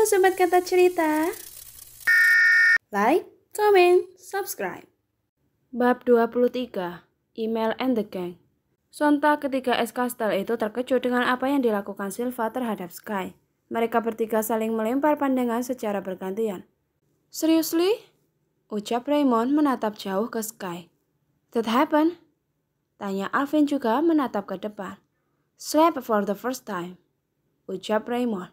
Halo Sobat Kata Cerita. Like, comment, subscribe. Bab 23. Email and the Gang. Sontak ketika es kastel itu terkejut dengan apa yang dilakukan Silva terhadap Sky. Mereka bertiga saling melempar pandangan secara bergantian. Seriously? Ucap Raymond menatap jauh ke Sky. That happened? Tanya Alvin juga menatap ke depan. Slept for the first time. Ucap Raymond.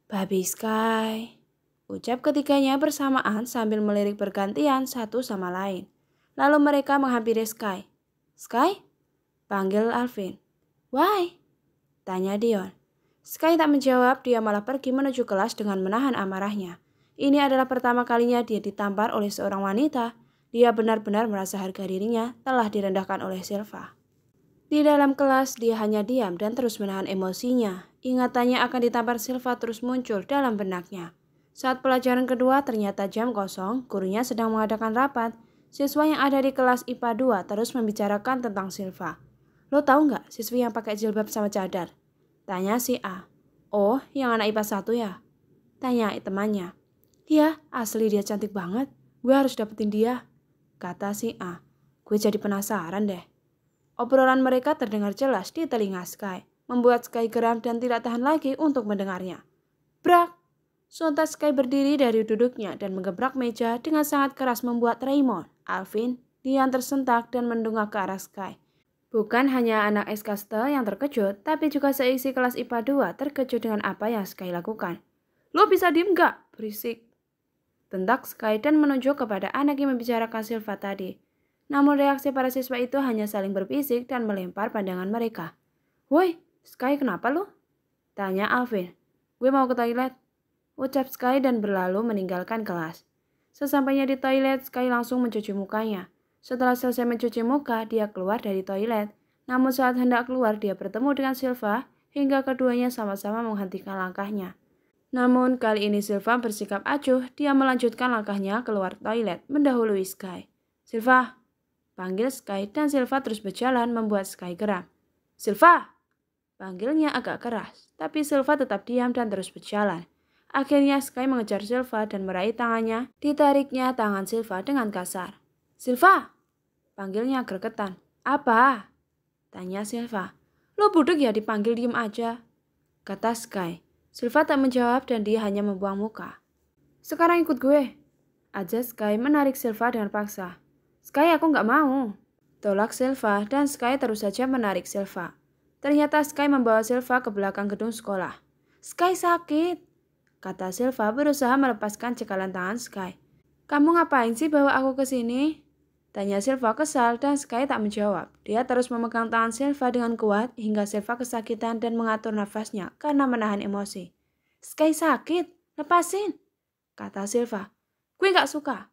Babi Sky. Ucap ketiganya bersamaan sambil melirik bergantian satu sama lain. Lalu mereka menghampiri Sky. Sky? Panggil Alvin. Why? Tanya Dion. Sky tak menjawab, dia malah pergi menuju kelas dengan menahan amarahnya. Ini adalah pertama kalinya dia ditampar oleh seorang wanita. Dia benar-benar merasa harga dirinya telah direndahkan oleh Silva. Di dalam kelas dia hanya diam dan terus menahan emosinya. Ingatannya akan ditampar Silva terus muncul dalam benaknya. Saat pelajaran kedua ternyata jam kosong, gurunya sedang mengadakan rapat. Siswa yang ada di kelas IPA 2 terus membicarakan tentang Silva. Lo tahu nggak siswi yang pakai jilbab sama cadar? Tanya si A. Oh, yang anak IPA 1 ya? Tanya temannya. Iya, asli dia cantik banget. Gue harus dapetin dia. Kata si A. Gue jadi penasaran deh. Obrolan mereka terdengar jelas di telinga Sky, membuat Sky geram dan tidak tahan lagi untuk mendengarnya. Brak! Sontak Sky berdiri dari duduknya dan menggebrak meja dengan sangat keras membuat Raymond, Alvin, Dion tersentak dan mendongak ke arah Sky. Bukan hanya anak es kastel yang terkejut, tapi juga seisi kelas IPA 2 terkejut dengan apa yang Sky lakukan. Lo bisa diem gak? Berisik. Bentak Sky dan menunjuk kepada anak yang membicarakan Silva tadi. Namun reaksi para siswa itu hanya saling berbisik dan melempar pandangan mereka. Woi, Sky kenapa lo? Tanya Alvin. Gue mau ke toilet. Ucap Sky dan berlalu meninggalkan kelas. Sesampainya di toilet, Sky langsung mencuci mukanya. Setelah selesai mencuci muka, dia keluar dari toilet. Namun saat hendak keluar, dia bertemu dengan Silva hingga keduanya sama-sama menghentikan langkahnya. Namun kali ini Silva bersikap acuh, dia melanjutkan langkahnya keluar toilet, mendahului Sky. Silva, panggil Sky dan Silva terus berjalan membuat Sky geram. Silva, panggilnya agak keras, tapi Silva tetap diam dan terus berjalan. Akhirnya Sky mengejar Silva dan meraih tangannya, ditariknya tangan Silva dengan kasar. Silva, panggilnya gregetan. Apa? Tanya Silva. Lo budek ya dipanggil diem aja, kata Sky. Silva tak menjawab dan dia hanya membuang muka. Sekarang ikut gue, aja Sky menarik Silva dengan paksa. Sky, aku nggak mau, tolak Silva dan Sky terus saja menarik Silva. Ternyata Sky membawa Silva ke belakang gedung sekolah. Sky sakit, kata Silva berusaha melepaskan cekalan tangan Sky. Kamu ngapain sih bawa aku ke sini? Tanya Silva kesal dan Sky tak menjawab. Dia terus memegang tangan Silva dengan kuat hingga Silva kesakitan dan mengatur nafasnya karena menahan emosi. Sky sakit, lepasin, kata Silva. Gue gak suka,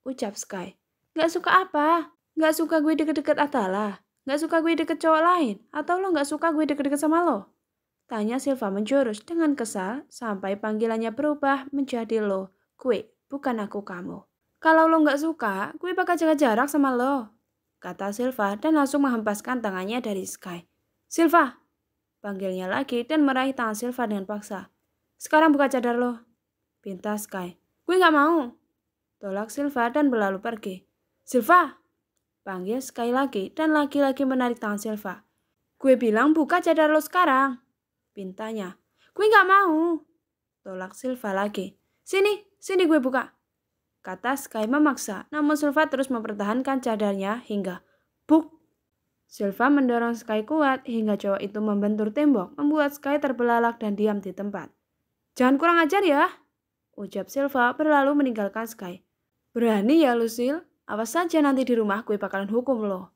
ucap Sky. Gak suka apa? Gak suka gue deket-deket Atala? Gak suka gue deket cowok lain? Atau lo gak suka gue deket-deket sama lo? Tanya Silva menjurus dengan kesal sampai panggilannya berubah menjadi lo, gue, bukan aku kamu. Kalau lo gak suka, gue bakal jaga jarak sama lo, kata Silva dan langsung menghempaskan tangannya dari Sky. Silva, panggilnya lagi dan meraih tangan Silva dengan paksa. Sekarang buka cadar lo, pinta Sky. Gue gak mau, tolak Silva dan berlalu pergi. Silva, panggil Sky lagi dan lagi-lagi menarik tangan Silva. Gue bilang buka cadar lo sekarang, pintanya. Gue gak mau, tolak Silva lagi. Sini gue buka, kata Sky memaksa, namun Silva terus mempertahankan cadarnya hingga buk. Silva mendorong Sky kuat hingga cowok itu membentur tembok, membuat Sky terbelalak dan diam di tempat. Jangan kurang ajar ya, ucap Silva berlalu meninggalkan Sky. Berani ya Lucille, awas saja nanti di rumah gue bakalan hukum lo,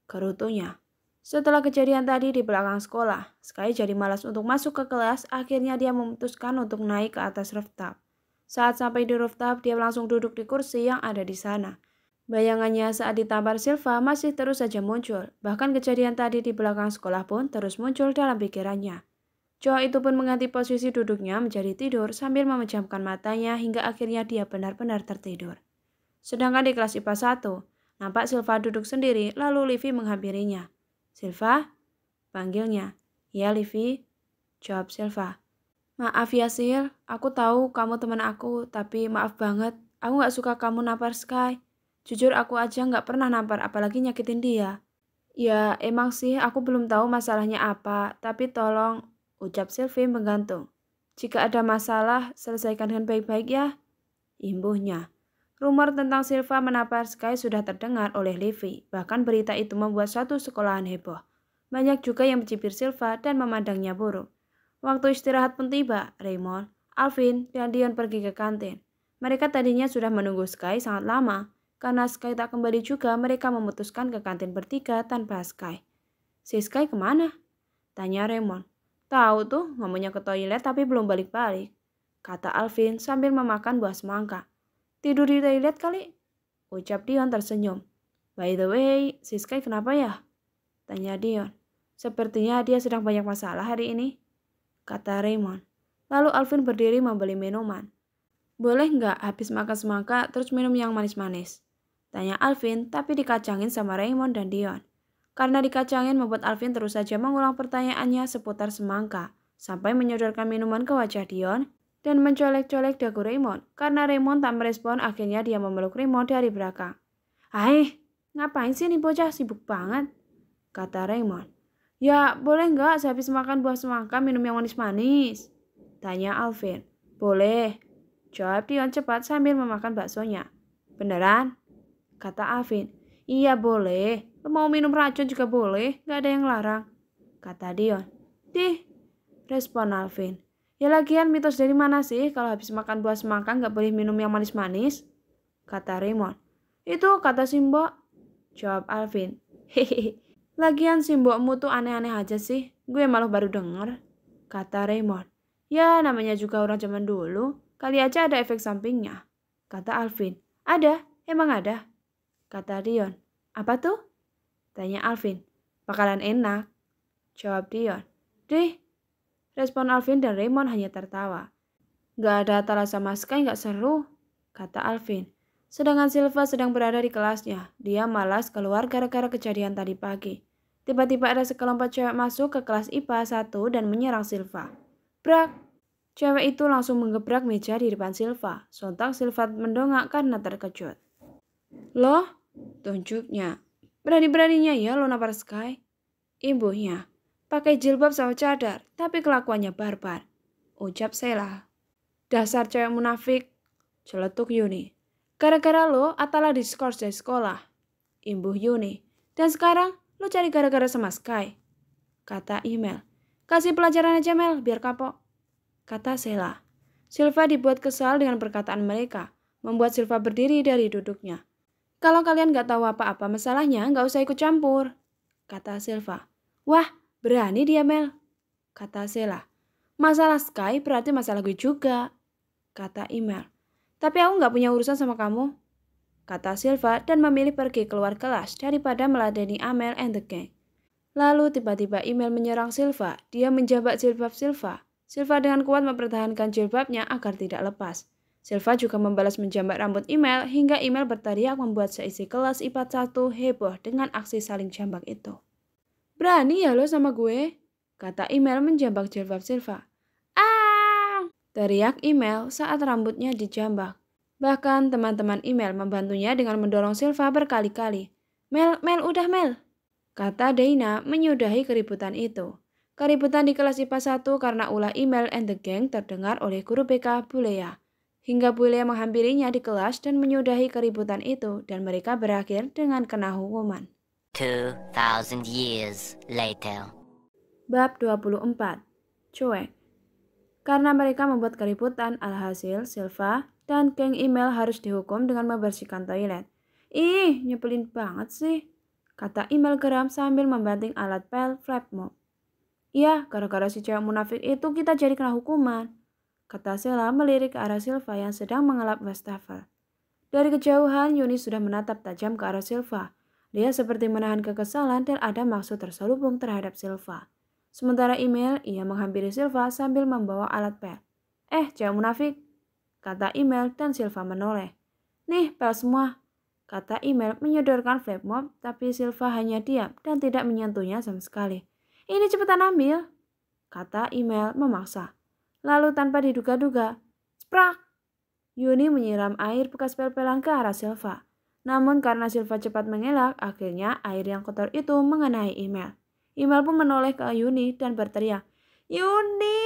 gerutunya. Setelah kejadian tadi di belakang sekolah, Sky jadi malas untuk masuk ke kelas, akhirnya dia memutuskan untuk naik ke atas rooftop. Saat sampai di rooftop, dia langsung duduk di kursi yang ada di sana. Bayangannya saat ditampar Silva masih terus saja muncul. Bahkan kejadian tadi di belakang sekolah pun terus muncul dalam pikirannya. Cowok itu pun mengganti posisi duduknya menjadi tidur sambil memejamkan matanya hingga akhirnya dia benar-benar tertidur. Sedangkan di kelas IPA 1, nampak Silva duduk sendiri lalu Livy menghampirinya. Silva? Panggilnya. Ya Livy, jawab Silva. Maaf ya Sil, aku tahu kamu teman aku, tapi maaf banget, aku nggak suka kamu nampar Sky. Jujur aku aja nggak pernah nampar, apalagi nyakitin dia. Ya emang sih aku belum tahu masalahnya apa, tapi tolong, ucap Sylvie menggantung. Jika ada masalah, selesaikan dengan baik-baik ya, imbuhnya. Rumor tentang Silva menampar Sky sudah terdengar oleh Levi, bahkan berita itu membuat satu sekolahan heboh. Banyak juga yang mencibir Silva dan memandangnya buruk. Waktu istirahat pun tiba, Raymond, Alvin, dan Dion pergi ke kantin. Mereka tadinya sudah menunggu Sky sangat lama. Karena Sky tak kembali juga, mereka memutuskan ke kantin bertiga tanpa Sky. Si Sky kemana? Tanya Raymond. Tahu tuh, ngomongnya ke toilet tapi belum balik-balik. Kata Alvin sambil memakan buah semangka. Tidur di toilet kali? Ucap Dion tersenyum. By the way, si Sky kenapa ya? Tanya Dion. Sepertinya dia sedang banyak masalah hari ini, kata Raymond. Lalu Alvin berdiri membeli minuman. Boleh nggak habis makan semangka terus minum yang manis-manis? Tanya Alvin, tapi dikacangin sama Raymond dan Dion. Karena dikacangin membuat Alvin terus saja mengulang pertanyaannya seputar semangka, sampai menyodorkan minuman ke wajah Dion dan mencolek-colek dagu Raymond. Karena Raymond tak merespon, akhirnya dia memeluk Raymond dari belakang. Hai, ngapain sih nih bocah, sibuk banget? Kata Raymond. Ya, boleh nggak sehabis makan buah semangka minum yang manis-manis? Tanya Alvin. Boleh, jawab Dion cepat sambil memakan baksonya. Beneran? Kata Alvin. Iya boleh, lo mau minum racun juga boleh, nggak ada yang larang. Kata Dion. Dih, respon Alvin. Ya lagian mitos dari mana sih kalau habis makan buah semangka nggak boleh minum yang manis-manis? Kata Raymond. Itu kata Simbo, jawab Alvin. Hehehe. Lagian si mbokmu tuh aneh-aneh aja sih. Gue malah baru denger. Kata Raymond. Ya namanya juga orang zaman dulu. Kali aja ada efek sampingnya. Kata Alvin. Ada? Emang ada? Kata Dion. Apa tuh? Tanya Alvin. Bakalan enak. Jawab Dion. Deh. Respon Alvin dan Raymond hanya tertawa. Gak ada Tala sama Sky gak seru. Kata Alvin. Sedangkan Silva sedang berada di kelasnya. Dia malas keluar gara-gara kejadian tadi pagi. Tiba-tiba ada sekelompok cewek masuk ke kelas IPA 1 dan menyerang Silva. Brak! Cewek itu langsung menggebrak meja di depan Silva. Sontak Silva mendongak karena terkejut. Loh? Tunjuknya. Berani-beraninya ya lo nampar Sky? Ibunya. Pakai jilbab sama cadar, tapi kelakuannya barbar. Ucap Sheila. Dasar cewek munafik. Celetuk Yuni. Gara-gara lo, Atala diskors dari sekolah. Imbuh Yuni. Dan sekarang, lo cari gara-gara sama Sky. Kata Email. Kasih pelajaran aja Mel, biar kapok. Kata Sheila. Silva dibuat kesal dengan perkataan mereka. Membuat Silva berdiri dari duduknya. Kalau kalian gak tahu apa-apa masalahnya, gak usah ikut campur. Kata Silva. Wah, berani dia Mel. Kata Sheila. Masalah Sky berarti masalah gue juga. Kata Email. Tapi aku gak punya urusan sama kamu. Kata Silva dan memilih pergi keluar kelas daripada meladeni Amel and the gang. Lalu tiba-tiba Email menyerang Silva. Dia menjambak jilbab Silva. Silva dengan kuat mempertahankan jilbabnya agar tidak lepas. Silva juga membalas menjambak rambut Email hingga Email berteriak membuat seisi kelas IPA 1 heboh dengan aksi saling jambak itu. Berani ya lo sama gue? Kata Email menjambak jilbab Silva. Teriak Email saat rambutnya dijambak. Bahkan teman-teman Email membantunya dengan mendorong Silva berkali-kali. Mel, udah Mel. Kata Dana menyudahi keributan itu. Keributan di kelas IPA 1 karena ulah Email and the gang terdengar oleh guru BK Bulea. Hingga Bulea menghampirinya di kelas dan menyudahi keributan itu dan mereka berakhir dengan kena hukuman. 2000 years later. Bab 24. Cuek. Karena mereka membuat keributan, alhasil Silva dan geng Email harus dihukum dengan membersihkan toilet. Ih, nyebelin banget sih, kata Email geram sambil membanting alat pel flap mop. Iya, gara-gara si cewek munafik itu kita jadi kena hukuman, kata Sheila melirik ke arah Silva yang sedang mengelap wastafel. Dari kejauhan, Yuni sudah menatap tajam ke arah Silva. Dia seperti menahan kekesalan dan ada maksud terselubung terhadap Silva. Sementara Email, ia menghampiri Silva sambil membawa alat pel. Cewek munafik, kata Email dan Silva menoleh. Nih, pel semua, kata Email menyodorkan flap mop, tapi Silva hanya diam dan tidak menyentuhnya sama sekali. Ini cepetan ambil, kata Email memaksa. Lalu tanpa diduga-duga, sprak! Yuni menyiram air bekas pel-pelan ke arah Silva. Namun karena Silva cepat mengelak, akhirnya air yang kotor itu mengenai email. Email pun menoleh ke Yuni dan berteriak, "Yuni!"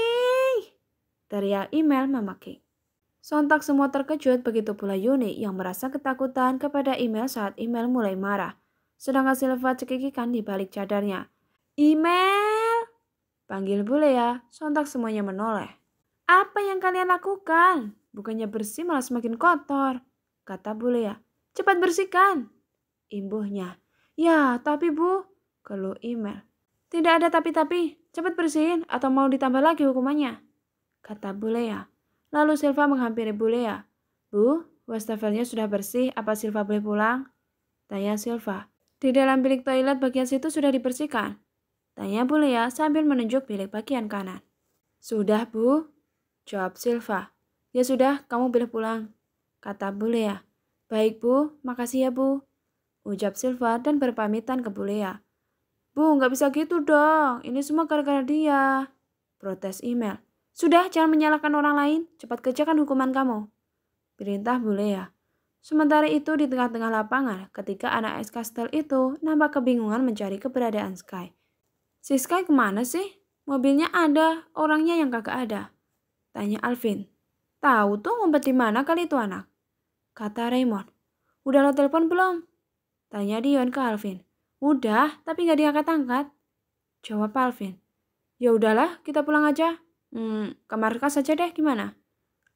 Teriak email memaki. Sontak semua terkejut, begitu pula Yuni yang merasa ketakutan kepada email saat email mulai marah. Sedangkan Silva cekikikan di balik cadarnya. "Email!" Panggil Bulea, sontak semuanya menoleh. "Apa yang kalian lakukan? Bukannya bersih malah semakin kotor," kata Bulea. "Cepat bersihkan." Imbuhnya. "Ya, tapi Bu," keluh email. "Tidak ada tapi-tapi, cepat bersihin atau mau ditambah lagi hukumannya," kata Bulea. Lalu Silva menghampiri Bulea. "Bu, wastafelnya sudah bersih, apa Silva boleh pulang?" Tanya Silva. "Di dalam bilik toilet bagian situ sudah dibersihkan," tanya Bulea sambil menunjuk bilik bagian kanan. "Sudah, Bu," jawab Silva. "Ya sudah, kamu boleh pulang," kata Bulea. "Baik, Bu, makasih ya, Bu," ucap Silva dan berpamitan ke Bulea. "Bu, nggak bisa gitu dong, ini semua gara-gara dia," protes email. "Sudah, jangan menyalahkan orang lain, cepat kerjakan hukuman kamu," perintah Bulea. Sementara itu di tengah-tengah lapangan, ketika anak es kastel itu nampak kebingungan mencari keberadaan Sky. "Si Sky kemana sih? Mobilnya ada, orangnya yang kagak ada," tanya Alvin. "Tahu tuh ngumpet di mana kali itu anak," kata Raymond. "Udah lo telepon belum?" tanya Dion ke Alvin. "Udah, tapi nggak diangkat-angkat," jawab Alvin. "Ya udahlah, kita pulang aja. Ke markas saja deh, gimana?"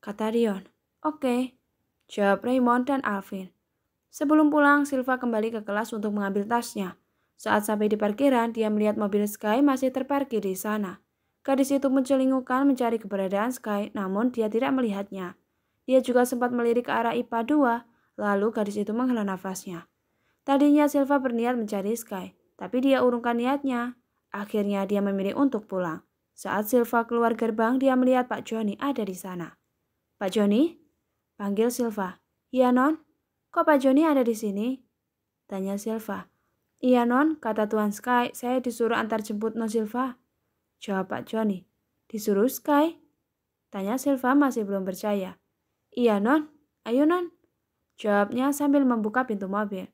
kata Dion. "Oke," jawab Raymond dan Alvin. Sebelum pulang, Silva kembali ke kelas untuk mengambil tasnya. Saat sampai di parkiran, dia melihat mobil Sky masih terparkir di sana. Gadis itu mencelingukan mencari keberadaan Sky, namun dia tidak melihatnya. Dia juga sempat melirik ke arah IPA 2, lalu gadis itu menghela nafasnya. Tadinya Silva berniat mencari Sky, tapi dia urungkan niatnya. Akhirnya dia memilih untuk pulang. Saat Silva keluar gerbang, dia melihat Pak Joni ada di sana. "Pak Joni?" panggil Silva. "Iya, Non. Kok Pak Joni ada di sini?" tanya Silva. "Iya, Non, kata Tuan Sky, saya disuruh antar jemput Non Silva," jawab Pak Joni. "Disuruh Sky?" tanya Silva masih belum percaya. "Iya, Non. Ayo, Non," jawabnya sambil membuka pintu mobil.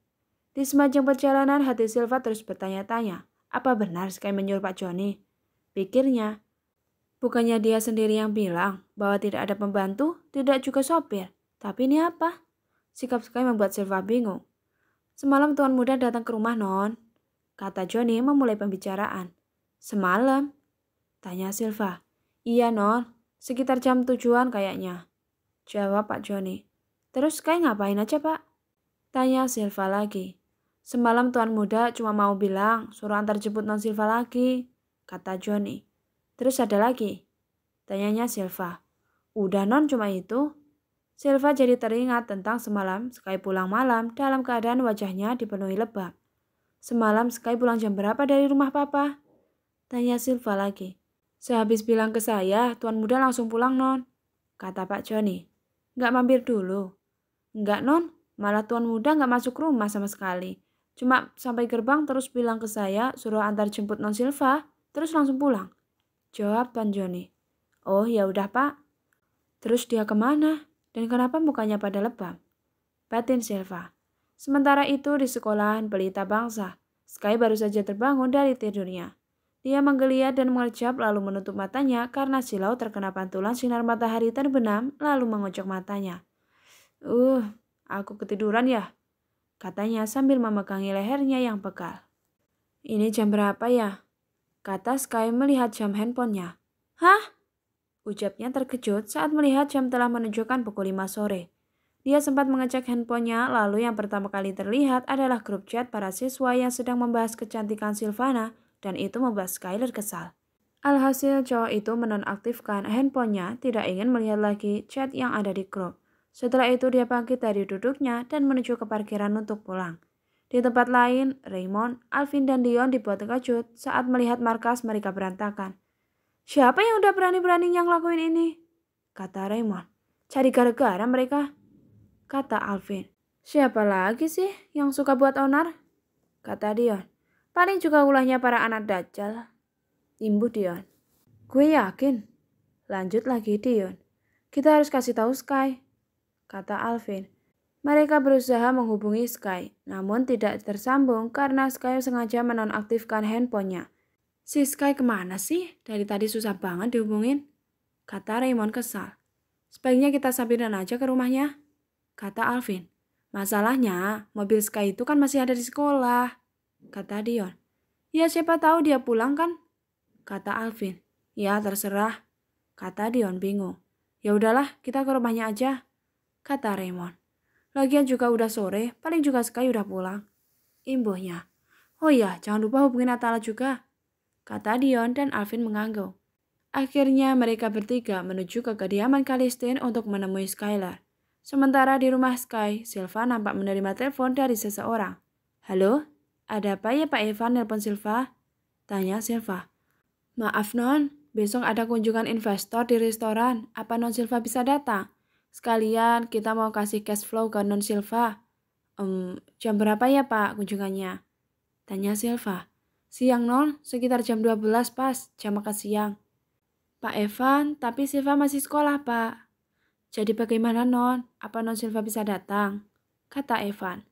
Di sepanjang perjalanan hati Silva terus bertanya-tanya, apa benar Sky menyuruh Pak Joni? Pikirnya, bukannya dia sendiri yang bilang bahwa tidak ada pembantu, tidak juga sopir. Tapi ini apa? Sikap Sky membuat Silva bingung. "Semalam tuan muda datang ke rumah, Non," kata Joni memulai pembicaraan. "Semalam?" tanya Silva. "Iya, Non. Sekitar jam 7-an kayaknya," jawab Pak Joni. "Terus Sky ngapain aja, Pak?" tanya Silva lagi. "Semalam tuan muda cuma mau bilang suruh antar jemput Non Silva lagi," kata Joni. "Terus ada lagi?" tanyanya Silva. "Udah, Non, cuma itu." Silva jadi teringat tentang semalam Sky pulang malam dalam keadaan wajahnya dipenuhi lebam. "Semalam Sky pulang jam berapa dari rumah Papa?" tanya Silva lagi. "Sehabis bilang ke saya, tuan muda langsung pulang, Non," kata Pak Joni. "Nggak mampir dulu?" "Nggak, Non. Malah tuan muda nggak masuk rumah sama sekali. Cuma sampai gerbang terus bilang ke saya suruh antar jemput Non Silva, terus langsung pulang," jawab Pak Joni. "Oh, ya udah, Pak. Terus dia kemana? Dan kenapa mukanya pada lebam?" batin Silva. Sementara itu di sekolahan Pelita Bangsa, Sky baru saja terbangun dari tidurnya. Dia menggeliat dan mengerjap lalu menutup matanya karena silau terkena pantulan sinar matahari terbenam lalu mengocok matanya. Aku ketiduran ya," katanya sambil memegangi lehernya yang pegal. "Ini jam berapa ya?" kata Sky melihat jam handphonenya. "Hah?" ucapnya terkejut saat melihat jam telah menunjukkan pukul 5 sore. Dia sempat mengecek handphonenya, lalu yang pertama kali terlihat adalah grup chat para siswa yang sedang membahas kecantikan Silvana, dan itu membuat Skyler kesal. Alhasil cowok itu menonaktifkan handphonenya, tidak ingin melihat lagi chat yang ada di grup. Setelah itu dia bangkit dari duduknya dan menuju ke parkiran untuk pulang. Di tempat lain, Raymond, Alvin, dan Dion dibuat terkejut saat melihat markas mereka berantakan. "Siapa yang udah berani-beraninya ngelakuin ini?" kata Raymond. "Cari gara-gara mereka," kata Alvin. "Siapa lagi sih yang suka buat onar?" kata Dion. "Paling juga ulahnya para anak dajjal," imbuh Dion. "Gue yakin," Lanjut lagi Dion. Kita harus kasih tahu Sky, kata Alvin. Mereka berusaha menghubungi Sky, namun tidak tersambung karena Sky sengaja menonaktifkan handphonenya. Si Sky kemana sih? Dari tadi susah banget dihubungin, kata Raymond kesal. Sebaiknya kita samperin aja ke rumahnya, kata Alvin. Masalahnya, mobil Sky itu kan masih ada di sekolah, kata Dion. Ya siapa tahu dia pulang kan, kata Alvin. Ya terserah, kata Dion bingung. Ya udahlah, kita ke rumahnya aja, kata Raymond. Lagian juga udah sore, paling juga Sky udah pulang, imbuhnya. Oh iya, jangan lupa hubungin Atala juga, kata Dion dan Alvin mengangguk. Akhirnya mereka bertiga menuju ke kediaman Kalistin untuk menemui Skylar. Sementara di rumah Sky, Silva nampak menerima telepon dari seseorang. Halo, ada apa ya Pak Evan nelpon Silva? Tanya Silva. Maaf Non, besok ada kunjungan investor di restoran. Apa Non Silva bisa datang? Sekalian kita mau kasih cash flow ke Non Silva. Jam berapa ya Pak kunjungannya? Tanya Silva. Siang Non, sekitar jam 12 pas, jam makan siang. Pak Evan, tapi Silva masih sekolah Pak. Jadi bagaimana Non? Apa Non Silva bisa datang? Kata Evan.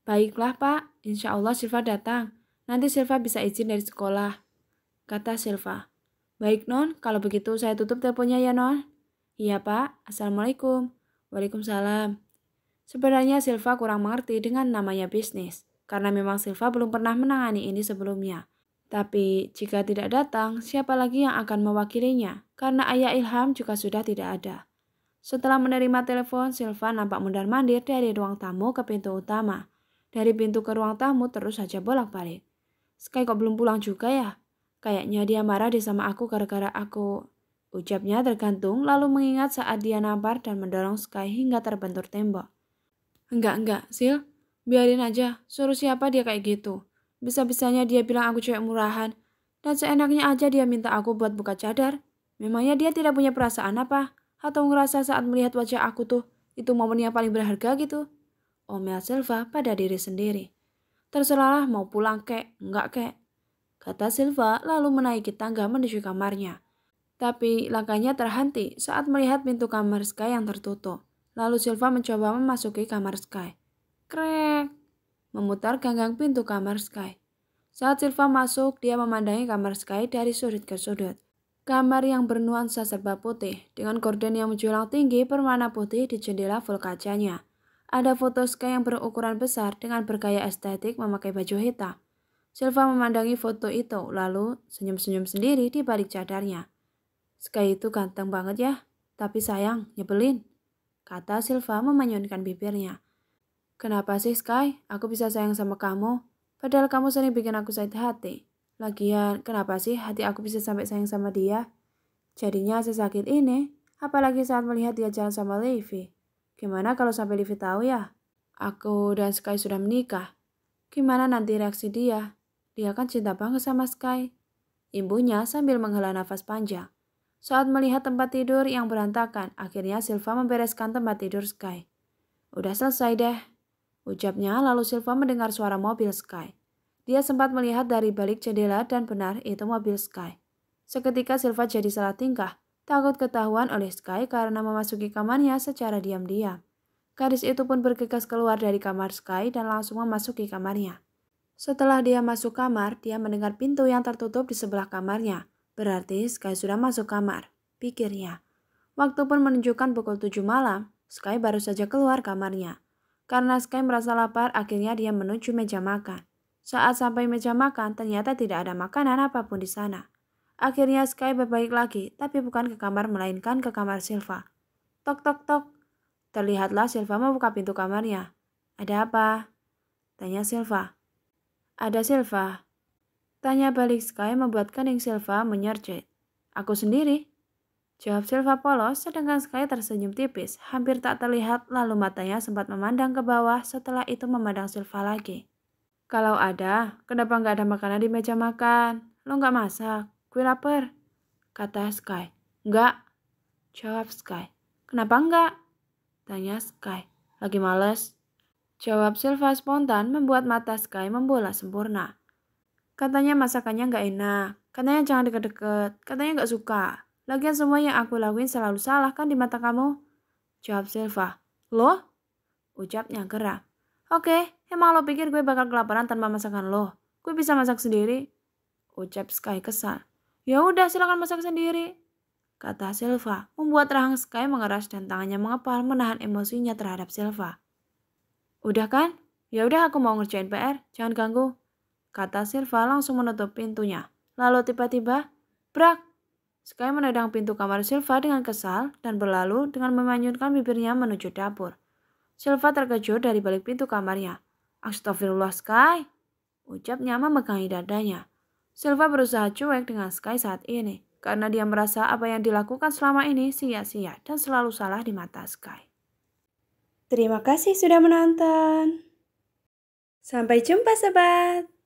Baiklah Pak, insya Allah Silva datang. Nanti Silva bisa izin dari sekolah. Kata Silva. Baik Non, kalau begitu saya tutup teleponnya ya Non. Iya Pak, Assalamualaikum. Waalaikumsalam. Sebenarnya Silva kurang mengerti dengan namanya bisnis, karena memang Silva belum pernah menangani ini sebelumnya. Tapi jika tidak datang, siapa lagi yang akan mewakilinya? Karena ayah Ilham juga sudah tidak ada. Setelah menerima telepon, Silva nampak mundar-mandir dari ruang tamu ke pintu utama. Dari pintu ke ruang tamu terus saja bolak-balik. Sky kok belum pulang juga ya? Kayaknya dia marah deh sama aku gara-gara aku. Ucapnya tergantung lalu mengingat saat dia nampar dan mendorong Sky hingga terbentur tembok. Enggak, Sil. Biarin aja, suruh siapa dia kayak gitu. Bisa-bisanya dia bilang aku cewek murahan. Dan seenaknya aja dia minta aku buat buka cadar. Memangnya dia tidak punya perasaan apa? Atau ngerasa saat melihat wajah aku tuh, itu momen yang paling berharga gitu? Omel Silva pada diri sendiri. Terserahlah mau pulang kek, enggak kek, kata Silva lalu menaiki tangga menuju kamarnya. Tapi langkahnya terhenti saat melihat pintu kamar Sky yang tertutup. Lalu Silva mencoba memasuki kamar Sky. Krek, memutar ganggang pintu kamar Sky. Saat Silva masuk, dia memandangi kamar Sky dari sudut ke sudut. Kamar yang bernuansa serba putih, dengan gorden yang menjulang tinggi berwarna putih di jendela full kacanya. Ada foto Sky yang berukuran besar dengan bergaya estetik memakai baju hitam. Silva memandangi foto itu, lalu senyum-senyum sendiri di balik cadarnya. Sky itu ganteng banget ya, tapi sayang, nyebelin, kata Silva memanyunkan bibirnya. Kenapa sih Sky? Aku bisa sayang sama kamu, padahal kamu sering bikin aku sakit hati. Lagian, kenapa sih hati aku bisa sampai sayang sama dia? Jadinya sesakit ini, apalagi saat melihat dia jalan sama Levi. Gimana kalau sampai Levi tahu ya? Aku dan Sky sudah menikah. Gimana nanti reaksi dia? Dia kan cinta banget sama Sky. Imbuhnya sambil menghela nafas panjang. Saat melihat tempat tidur yang berantakan, akhirnya Silva membereskan tempat tidur Sky. Udah selesai deh, ucapnya lalu Silva mendengar suara mobil Sky. Dia sempat melihat dari balik jendela dan benar itu mobil Sky. Seketika Silva jadi salah tingkah, takut ketahuan oleh Sky karena memasuki kamarnya secara diam-diam. Gadis itu pun bergegas keluar dari kamar Sky dan langsung memasuki kamarnya. Setelah dia masuk kamar, dia mendengar pintu yang tertutup di sebelah kamarnya. Berarti Sky sudah masuk kamar, pikirnya. Waktu pun menunjukkan pukul 7 malam, Sky baru saja keluar kamarnya. Karena Sky merasa lapar, akhirnya dia menuju meja makan. Saat sampai meja makan, ternyata tidak ada makanan apapun di sana. Akhirnya Sky berbalik lagi, tapi bukan ke kamar melainkan ke kamar Silva. Tok tok tok. Terlihatlah Silva membuka pintu kamarnya. Ada apa? Tanya Silva. Ada Silva. Tanya balik Sky membuat kening Silva menyercet. Aku sendiri. Jawab Silva polos, sedangkan Sky tersenyum tipis, hampir tak terlihat, lalu matanya sempat memandang ke bawah, setelah itu memandang Silva lagi. Kalau ada, kenapa nggak ada makanan di meja makan? Lo nggak masak? Gue lapar, kata Sky. Nggak, jawab Sky. Kenapa nggak? Tanya Sky. Lagi males. Jawab Silva spontan membuat mata Sky membola sempurna. Katanya masakannya nggak enak, katanya jangan deket-deket, katanya nggak suka. Lagian semua yang aku lakuin selalu salah kan di mata kamu? Jawab Silva. Loh? Ucapnya geram. Oke, emang lo pikir gue bakal kelaparan tanpa masakan lo? Gue bisa masak sendiri. Ucap Sky kesal. Ya udah, silakan masak sendiri, kata Silva, membuat rahang Sky mengeras dan tangannya mengepal menahan emosinya terhadap Silva. Udah kan? Ya udah, aku mau ngerjain PR, jangan ganggu, kata Silva langsung menutup pintunya. Lalu tiba-tiba, brak! Sky menendang pintu kamar Silva dengan kesal dan berlalu dengan memanyunkan bibirnya menuju dapur. Silva terkejut dari balik pintu kamarnya. Astagfirullah Sky, ucapnya memegangi dadanya. Silva berusaha cuek dengan Sky saat ini, karena dia merasa apa yang dilakukan selama ini sia-sia dan selalu salah di mata Sky. Terima kasih sudah menonton. Sampai jumpa sobat.